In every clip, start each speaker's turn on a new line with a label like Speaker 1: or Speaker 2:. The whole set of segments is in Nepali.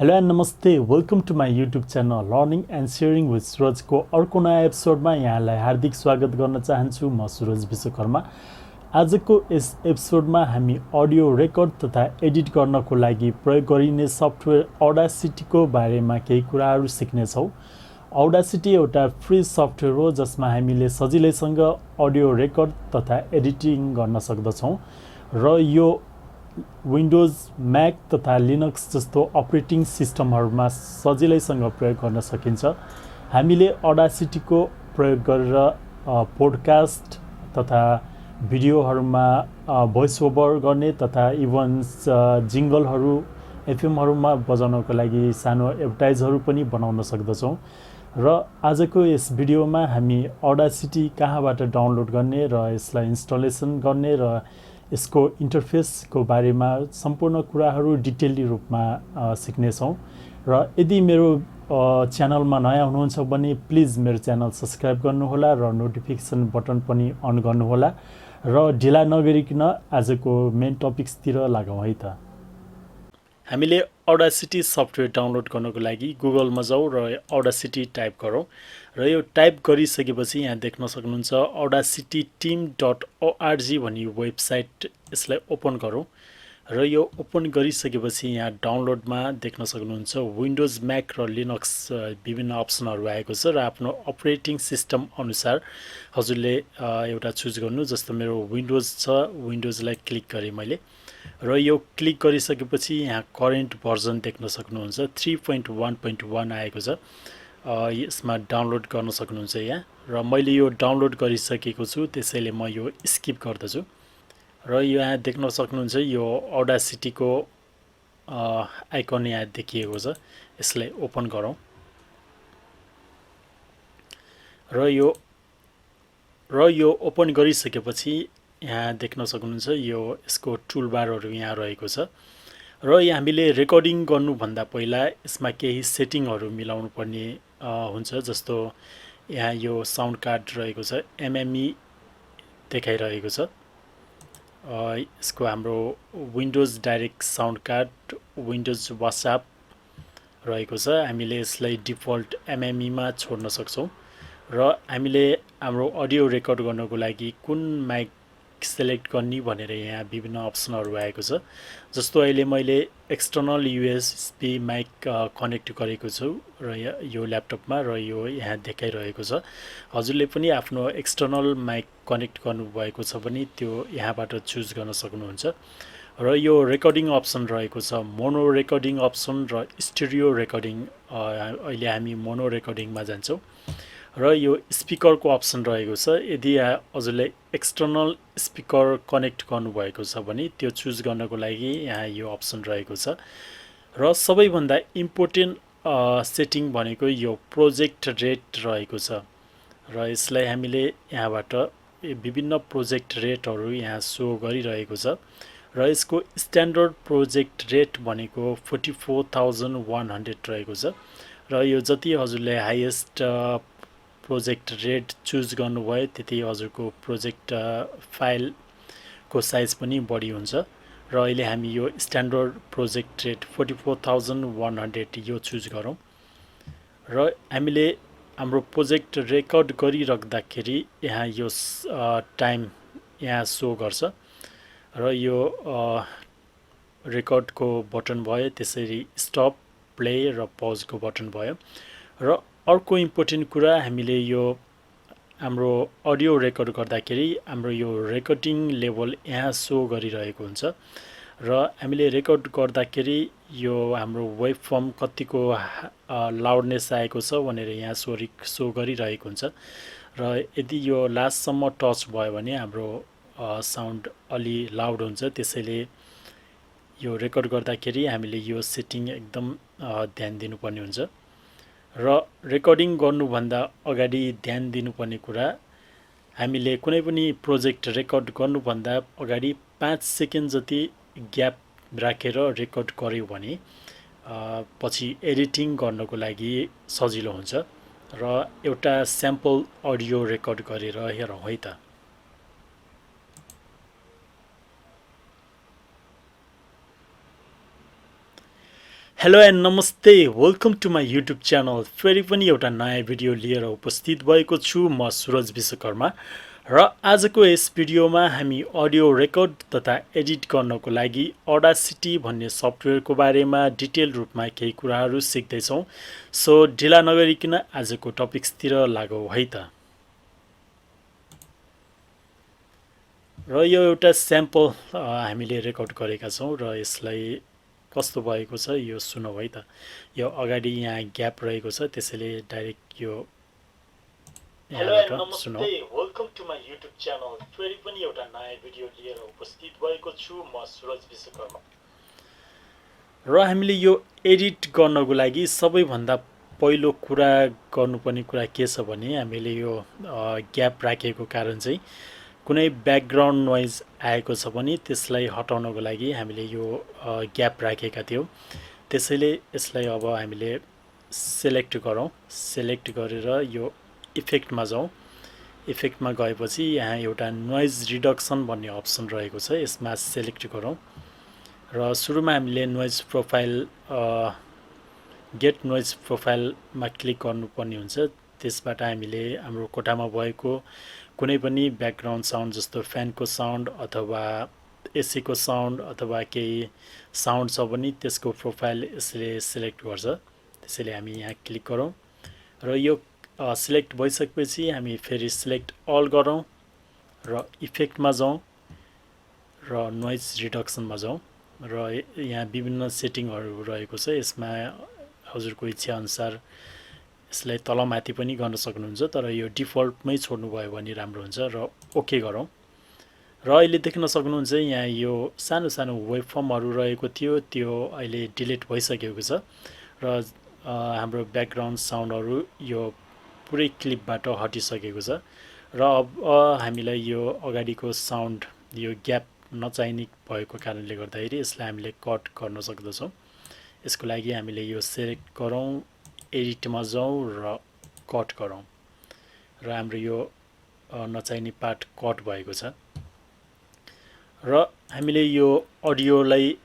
Speaker 1: हेलो एन्ड नमस्ते welcome to my YouTube channel learning and sharing with सुरजको अर्को नयाँ एपिसोडमा यहाँलाई हार्दिक स्वागत गर्न चाहन्छु। म सुरज विश्वकर्मा। आजको यस एपिसोडमा हामी अडियो रेकर्ड तथा एडिट गर्नको लागि प्रयोग गरिने सफ्टवेयर ऑडासिटीको बारेमा केही कुराहरू सिक्नेछौँ। ऑडासिटी एउटा फ्री सफ्टवेयर हो जसमा हामीले सजिलैसँग अडियो रेकर्ड तथा एडिटिङ गर्न सक्दछौँ र यो विन्डोज, म्याक तथा लिनक्स जस्तो अपरेटिङ सिस्टमहरूमा सजिलैसँग प्रयोग गर्न सकिन्छ। हामीले ऑडासिटीको प्रयोग गरेर पोडकास्ट तथा भिडियोहरूमा भोइस ओभर गर्ने तथा इभन जिङ्गलहरू एफएमहरूमा बजाउनको लागि सानो एडभर्टाइजहरू पनि बनाउन सक्दछौँ। र आजको यस भिडियोमा हामी ऑडासिटी कहाँबाट डाउनलोड गर्ने र यसलाई इन्स्टलेसन गर्ने र यसको इन्टरफेसको बारेमा सम्पूर्ण कुराहरू डिटेल्ली रूपमा सिक्नेछौँ। र यदि मेरो च्यानलमा नयाँ हुनुहुन्छ भने प्लिज मेरो च्यानल सब्सक्राइब गर्नुहोला र नोटिफिकेसन बटन पनि अन गर्नुहोला। र ढिला नगरिकन आजको मेन टपिक्सतिर लागौँ है त। हामीले ऑडासिटी सफ्टवेयर डाउनलोड गर्नको लागि गुगलमा जाउँ र ऑडासिटी टाइप गरौँ र यो टाइप गरिसकेपछि यहाँ देख्न सक्नुहुन्छ audacityteam.org भन्ने वेबसाइट, यसलाई ओपन गरौँ र यो ओपन गरिसकेपछि यहाँ डाउनलोडमा देख्न सक्नुहुन्छ विन्डोज, म्याक र लिनक्स विभिन्न अप्सनहरू आएको छ र आफ्नो अपरेटिङ सिस्टम अनुसार हजुरले एउटा चुज गर्नु। जस्तो मेरो विन्डोज छ, विन्डोजलाई क्लिक गरेँ मैले र यो क्लिक गरिसकेपछि यहाँ करेन्ट भर्जन देख्न सक्नुहुन्छ 3.1.1 आएको छ। यसमा डाउनलोड गर्न सक्नुहुन्छ यहाँ र मैले यो डाउनलोड गरिसकेको छु, त्यसैले म यो स्किप गर्दछु। र यहाँ देख्न सक्नुहुन्छ यो ऑडासिटीको आइकन यहाँ देखिएको छ, यसलाई ओपन गरौँ र यो ओपन गरिसकेपछि यहाँ देख्न सक्नुहुन्छ यो यसको टुलबारहरू यहाँ रहेको छ र हामीले रेकर्डिङ गर्नुभन्दा पहिला यसमा केही सेटिङहरू मिलाउनु पर्ने हुन्छ। जस्तो यहाँ यो साउन्ड कार्ड रहेको छ, एमएमई देखाइरहेको छ। यसको हाम्रो windows direct sound card, windows WhatsApp रहेको छ। हामीले यसलाई डिफल्ट एमएमईमा छोड्न सक्छौँ र हामीले हाम्रो अडियो रेकर्ड गर्नको लागि कुन माइक सेलेक्ट गर्ने भनेर यहाँ विभिन्न अप्सनहरू आएको छ। जस्तो अहिले मैले एक्सटर्नल युएसबी माइक कनेक्ट गरेको छु र यो ल्यापटपमा र यो यहाँ देखाइरहेको छ। हजुरले पनि आफ्नो एक्सटर्नल माइक कनेक्ट गर्नुभएको छ भने त्यो यहाँबाट चुज गर्न सक्नुहुन्छ। र यो रेकर्डिङ अप्सन रहेको छ, मोनो रेकर्डिङ अप्सन र स्टेरियो रेकर्डिङ। अहिले हामी मोनो रेकर्डिङमा जान्छौँ र यो स्पिकरको अप्सन रहेको छ। यदि हजुरले एक्सटर्नल स्पिकर कनेक्ट गर्नुभएको छ भने त्यो चुज गर्नको लागि यहाँ यो अप्सन रहेको छ। र सबैभन्दा इम्पोर्टेन्ट सेटिङ भनेको यो प्रोजेक्ट रेट रहेको छ र यसलाई हामीले यहाँबाट विभिन्न प्रोजेक्ट रेटहरू यहाँ सो गरिरहेको छ र यसको स्ट्यान्डर्ड प्रोजेक्ट रेट भनेको 44,100 रहेको छ र यो जति हजुरले हाइएस्ट प्रोजेक्ट रेट चुज गर्नुभयो त्यति हजुरको प्रोजेक्ट फाइलको साइज पनि बढी हुन्छ। र अहिले हामी यो स्ट्यान्डर्ड प्रोजेक्ट रेट 44,100 यो चुज गरौँ र हामीले हाम्रो प्रोजेक्ट रेकर्ड गरिराख्दाखेरि यहाँ यो टाइम यहाँ सो गर्छ र यो रेकर्डको बटन भयो, त्यसरी स्टप, प्ले र पजको बटन भयो। र अर्को इम्पोर्टेन्ट कुरा, हामीले यो हाम्रो अडियो रेकर्ड गर्दाखेरि हाम्रो यो रेकर्डिङ लेभल यहाँ सो गरिरहेको हुन्छ र हामीले रेकर्ड गर्दाखेरि यो हाम्रो वेभ फर्म कतिको लाउडनेस आएको छ भनेर यहाँ सो गरिरहेको हुन्छ र यदि यो लास्टसम्म टच भयो भने हाम्रो साउन्ड अलि लाउड हुन्छ। त्यसैले यो रेकर्ड गर्दाखेरि हामीले यो सेटिङ एकदम ध्यान दिनुपर्ने हुन्छ। र रेकर्डिङ गर्नुभन्दा अगाडि ध्यान दिनुपर्ने कुरा, हामीले कुनै पनि प्रोजेक्ट रेकर्ड गर्नुभन्दा अगाडि 5 सेकेन्ड जति ग्याप राखेर रेकर्ड गर्यो भने पछि एडिटिङ गर्नको लागि सजिलो हुन्छ। र एउटा स्याम्पल अडियो रेकर्ड गरेर हेरौँ है त। हेलो एन्ड नमस्ते, welcome to my YouTube channel. फेरि पनि एउटा नयाँ भिडियो लिएर उपस्थित भएको छु। म सुरज विश्वकर्मा र आजको यस भिडियोमा हामी अडियो रेकर्ड तथा एडिट गर्नको लागि अडासिटी भन्ने सफ्टवेयरको बारेमा डिटेल रूपमा केही कुराहरू सिक्दैछौँ। सो ढिला नगरिकन आजको टपिक्सतिर लागौँ है त। र यो एउटा स्याम्पल हामीले रेकर्ड गरेका छौँ र यसलाई कस्तो भएको छ यो सुनौ है त। यो अगाडि यहाँ ग्याप रहेको छ, त्यसैले डाइरेक्ट यो यहाँबाट सुनौ। Welcome to my YouTube channel. फेरि पनि एउटा नयाँ भिडियो लिएर उपस्थित भएको छु। म सुरज विश्वकर्मा र हामीले यो एडिट गर्नको लागि सबैभन्दा पहिलो कुरा गर्नुपर्ने कुरा के छ भने हामीले यो ग्याप राखेको कारण चाहिँ कुनै ब्याकग्राउन्ड नोइज आएको छ भने त्यसलाई हटाउनको लागि हामीले यो ग्याप राखेका थियौँ। त्यसैले यसलाई अब हामीले सेलेक्ट गरौँ। सेलेक्ट गरेर यो इफेक्टमा जाउँ। इफेक्टमा गएपछि यहाँ एउटा नोइज रिडक्सन भन्ने अप्सन रहेको छ, यसमा सेलेक्ट गरौँ र सुरुमा हामीले नोइज प्रोफाइल गेट नोइज प्रोफाइलमा क्लिक गर्नुपर्ने हुन्छ। त्यसबाट हामीले हाम्रो कोठामा भएको कुनै पनि ब्याकग्राउन्ड साउन्ड जस्तो फ्यानको साउन्ड अथवा एसीको साउन्ड अथवा केही साउन्ड छ भने त्यसको प्रोफाइल यसले सेलेक्ट गर्छ। त्यसैले हामी यहाँ क्लिक गरौँ र यो सिलेक्ट भइसकेपछि हामी फेरि सिलेक्ट अल गरौँ र इफेक्टमा जाउँ र नोइज रिडक्सनमा जाउँ र यहाँ विभिन्न सेटिङहरू रहेको छ। यसमा हजुरको इच्छाअनुसार यसलाई तलमाथि पनि गर्न सक्नुहुन्छ, तर यो डिफल्टमै छोड्नुभयो भने राम्रो हुन्छ र ओके गरौँ। र अहिले देख्न सक्नुहुन्छ यहाँ यो सानो सानो वेब फर्महरू रहेको थियो, त्यो अहिले डिलिट भइसकेको छ र हाम्रो ब्याकग्राउन्ड साउन्डहरू यो पुरै क्लिपबाट हटिसकेको छ र अब हामीलाई यो अगाडिको साउन्ड यो ग्याप नचाहिने भएको कारणले गर्दाखेरि यसलाई हामीले कट गर्न सक्दछौँ। यसको लागि हामीले यो सेलेक्ट गरौँ, एडिटमा जाउँ र कट गरौँ र हाम्रो यो नचाहिने पार्ट कट भएको छ। र हामीले यो अडियोलाई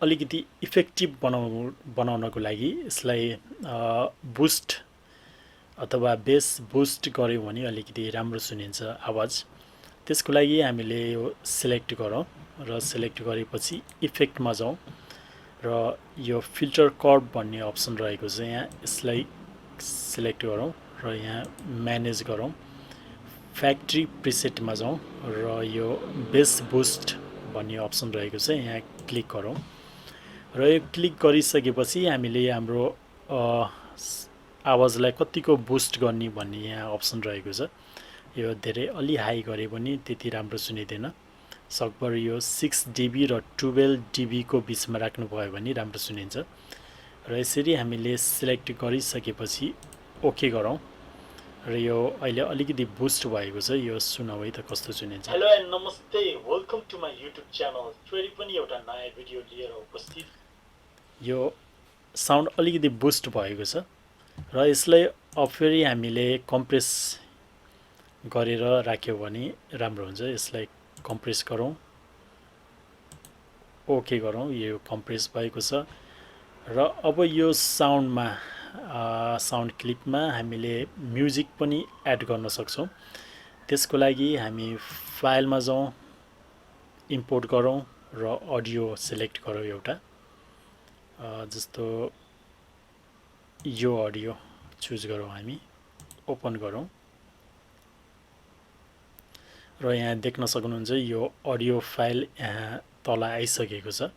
Speaker 1: अलिकति इफेक्टिभ बनाउनको लागि यसलाई बुस्ट अथवा बेस बुस्ट गऱ्यौँ भने अलिकति राम्रो सुनिन्छ आवाज। त्यसको लागि हामीले यो सेलेक्ट गरौँ र सेलेक्ट गरेपछि इफेक्टमा जाउँ र यो फिल्टर कर्भ भन्ने अप्सन रहेको छ, यहाँ यसलाई सेलेक्ट गरौँ र यहाँ म्यानेज गरौँ। फ्याक्ट्री प्रिसेटमा जाउँ र यो बेस बुस्ट भन्ने अप्सन रहेको छ, यहाँ क्लिक गरौँ र यो क्लिक गरिसकेपछि हामीले हाम्रो आवाजलाई कतिको बुस्ट गर्ने भन्ने यहाँ अप्सन रहेको छ। यो धेरै अलि हाई गरे पनि त्यति राम्रो सुनिँदैन। सकभर यो 6 dB र 12 dB को बिचमा राख्नुभयो भने राम्रो सुनिन्छ। र यसरी हामीले सिलेक्ट गरिसकेपछि ओके गरौँ र यो अहिले अलिकति बुस्ट भएको छ, यो सुनौ है त कस्तो सुनिन्छ। हेलो एन्ड नमस्ते, welcome to my YouTube channel. फेरि पनि एउटा नयाँ भिडियो लिएर उपस्थित। यो साउन्ड अलिकति बुस्ट भएको छ र यसलाई अब फेरि हामीले कम्प्रेस गरेर राख्यो भने राम्रो हुन्छ। यसलाई कम्प्रेस गरौँ, ओके गरौँ, यो कम्प्रेस भएको छ र अब यो साउन्डमा साउन्ड क्लिपमा हामीले म्युजिक पनि एड गर्न सक्छौँ। त्यसको लागि हामी फाइलमा जाउँ, इम्पोर्ट गरौँ र अडियो सेलेक्ट गरौँ एउटा, जस्तो यो अडियो चुज गरौँ, हामी ओपन गरौँ र यहाँ देख्न सक्नुहुन्छ यो अडियो फाइल यहाँ तल आइसकेको छ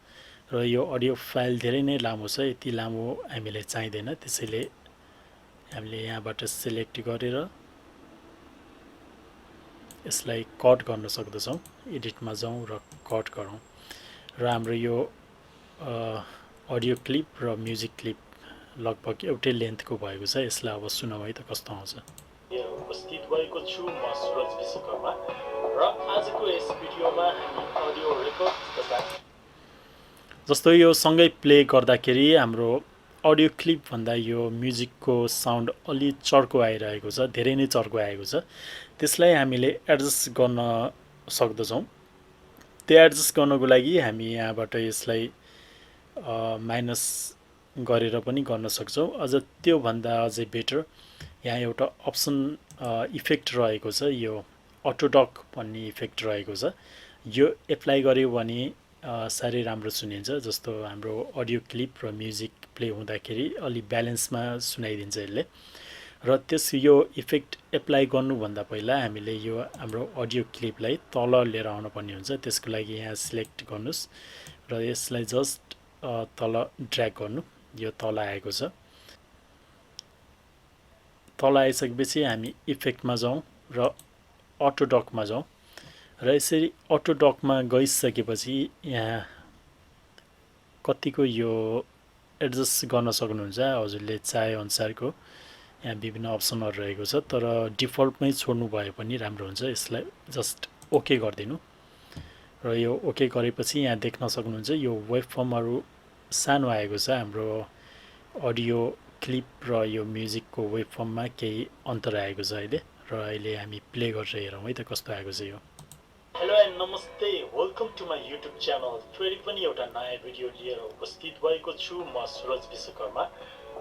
Speaker 1: र यो अडियो फाइल धेरै नै लामो छ, यति लामो हामीले चाहिँदैन। त्यसैले हामीले यहाँबाट सेलेक्ट गरेर यसलाई कट गर्न सक्दछौँ। एडिटमा जाउँ र कट गरौँ र हाम्रो यो अडियो क्लिप र म्युजिक क्लिप लगभग एउटै लेन्थको भएको छ। यसलाई अब सुनौ है त कस्तो आउँछ। उपस्थित भएको छु म सुरज विश्वकर्मा र आजको यस भिडियोमा हामी अडियो रेकर्ड तथा जस्तो यो सँगै प्ले गर्दाखेरि हाम्रो अडियो क्लिप भन्दा यो म्युजिकको साउन्ड अलि चर्को आइरहेको छ, धेरै नै चर्को आएको छ। त्यसलाई हामीले एडजस्ट गर्न सक्दछौँ। त्यो एडजस्ट गर्नको लागि हामी यहाँबाट यसलाई गरेर पनि गर्न सक्छौँ। अझ त्योभन्दा अझै बेटर यहाँ एउटा अप्सन इफेक्ट रहेको छ, यो अटोडक भन्ने इफेक्ट रहेको छ। यो एप्लाई गर्यो भने साह्रै राम्रो सुनिन्छ। जस्तो हाम्रो अडियो क्लिप र म्युजिक प्ले हुँदाखेरि अलि ब्यालेन्समा सुनाइदिन्छ यसले। र यो इफेक्ट एप्लाई गर्नुभन्दा पहिला हामीले यो हाम्रो अडियो क्लिपलाई तल लिएर आउनु पर्ने हुन्छ। त्यसको लागि यहाँ सिलेक्ट गर्नुहोस् र यसलाई जस्ट तल ड्र्याग गर्नु। यो तल आएको छ। तल आइसकेपछि हामी इफेक्टमा जाउँ र अटोडकमा जाउँ र यसरी अटोडकमा गइसकेपछि यहाँ कतिको यो एडजस्ट गर्न सक्नुहुन्छ हजुरले चाहे अनुसारको। यहाँ विभिन्न अप्सनहरू रहेको छ, तर डिफल्टमै छोड्नु भए पनि राम्रो हुन्छ। यसलाई जस्ट ओके गरिदिनु र यो ओके गरेपछि यहाँ देख्न सक्नुहुन्छ यो वेब फर्महरू सानो आएको छ। हाम्रो अडियो क्लिप र यो म्युजिकको वेब फर्ममा केही अन्तर आएको छ अहिले। र अहिले हामी प्ले गरेर हेरौँ है त कस्तो आएको छ यो। हेलो एन्ड नमस्ते, welcome to my YouTube channel. फेरि पनि एउटा नयाँ भिडियो लिएर उपस्थित भएको छु म सुरज विश्वकर्मा।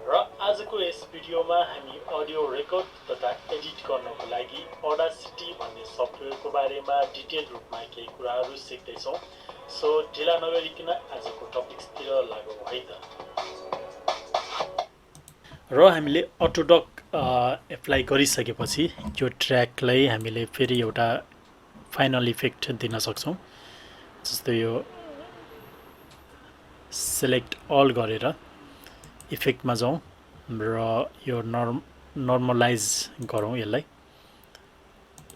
Speaker 1: र आजको यस भिडियोमा हामी अडियो रेकर्ड तथा एडिट गर्नको लागि Audacity भन्ने सफ्टवेयरको बारेमा डिटेल रूपमा केही कुराहरू सिक्दैछौँ। सो ढिला नगरिकन आजको टपिक्सतिर लागौँ है त। र हामीले अटोडक एप्लाई गरिसकेपछि यो ट्र्याकलाई हामीले फेरि एउटा फाइनल इफेक्ट दिन सक्छौँ। जस्तो यो सेलेक्ट अल गरेर इफेक्टमा जाउँ र यो नर्मलाइज गरौँ, यसलाई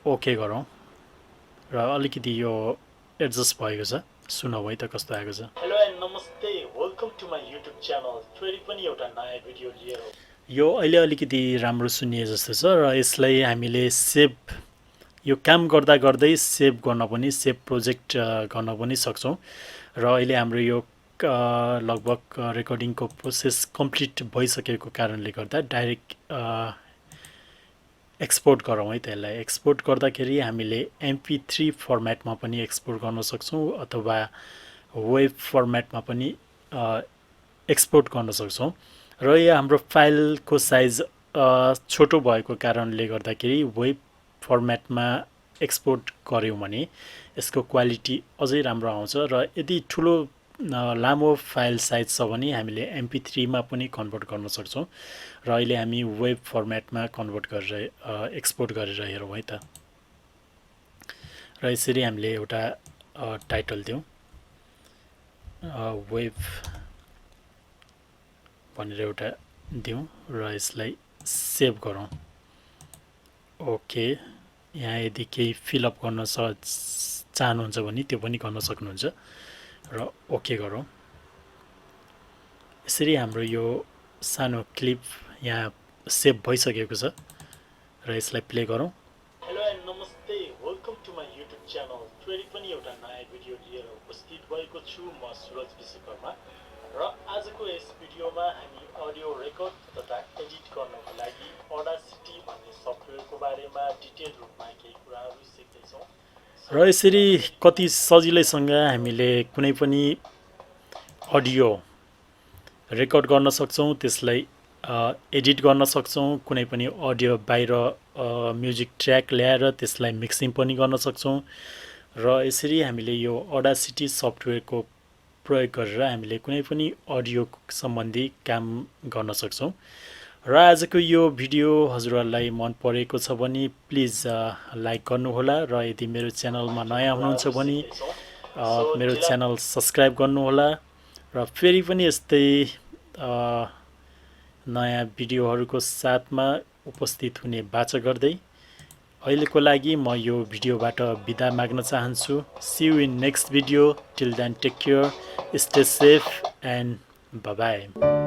Speaker 1: ओके गरौँ र अलिकति यो एडजस्ट भएको छ। सुनौ है त कस्तो आएको छ। हेलो एन्ड नमस्ते, welcome to my YouTube channel. फेरि पनि एउटा नयाँ भिडियो लिएर यो अहिले अलिकति राम्रो सुनिए जस्तो छ। र यसलाई हामीले सेभ यो काम गर्दा गर्दै सेभ गर्न पनि सेभ प्रोजेक्ट गर्न पनि सक्छौँ। र अहिले हाम्रो यो लगभग रेकर्डिङको प्रोसेस कम्प्लिट भइसकेको कारणले गर्दा डाइरेक्ट एक्सपोर्ट गरौँ है त। यसलाई एक्सपोर्ट गर्दाखेरि हामीले MP3 फर्मेटमा पनि एक्सपोर्ट गर्न सक्छौँ अथवा वेब फर्मेटमा पनि एक्सपोर्ट गर्न सक्छौँ। र यो हाम्रो फाइलको साइज छोटो भएको कारणले गर्दाखेरि वेब फर्मेटमा एक्सपोर्ट गऱ्यौँ भने यसको क्वालिटी अझै राम्रो आउँछ। र यदि ठुलो लामो फाइल साइज छ भने हामीले MP3 मा पनि कन्भर्ट गर्न सक्छौँ। र अहिले हामी वेब फर्मेटमा कन्भर्ट गरेर एक्सपोर्ट गरेर हेरौँ है त। र यसरी हामीले एउटा टाइटल दिउँ, वेब भनेर एउटा दिउँ र यसलाई सेभ गरौँ। ओके, यहाँ यदि केही फिलअप गर्न चाहनुहुन्छ भने त्यो पनि गर्न सक्नुहुन्छ र ओके गरौँ। यसरी हाम्रो यो सानो क्लिप यहाँ सेभ भइसकेको छ र यसलाई प्ले गरौँ। हेलो एन्ड नमस्ते, welcome to my YouTube channel. फेरि पनि एउटा नयाँ भिडियो लिएर उपस्थित भएको छु म सुरज विश्वकर्मा। र आजको यस भिडियोमा हामी अडियो रेकर्ड तथा एडिट गर्नको लागि Audacity भन्ने सफ्टवेयरको बारेमा डिटेल रूपमा केही कुराहरू सिक्दैछौँ। र यसरी कति सजिलैसँग हामीले कुनै पनि अडियो रेकर्ड गर्न सक्छौँ, त्यसलाई एडिट गर्न सक्छौँ। कुनै पनि अडियो बाहिर म्युजिक ट्र्याक ल्याएर त्यसलाई मिक्सिङ पनि गर्न सक्छौँ। र यसरी हामीले यो Audacity सफ्टवेयरको प्रयोग गरेर हामीले कुनै पनि अडियो सम्बन्धी काम गर्न सक्छौँ। र आजको यो भिडियो हजुरहरूलाई मन परेको छ भने प्लिज लाइक गर्नुहोला। र यदि मेरो च्यानलमा नयाँ हुनुहुन्छ भने मेरो च्यानल सब्सक्राइब गर्नुहोला। र फेरि पनि यस्तै नयाँ भिडियोहरूको साथमा उपस्थित हुने बाचा गर्दै अहिलेको लागि म यो भिडियोबाट बिदा माग्न चाहन्छु। See you in next video. Till then take care, stay safe and bye bye.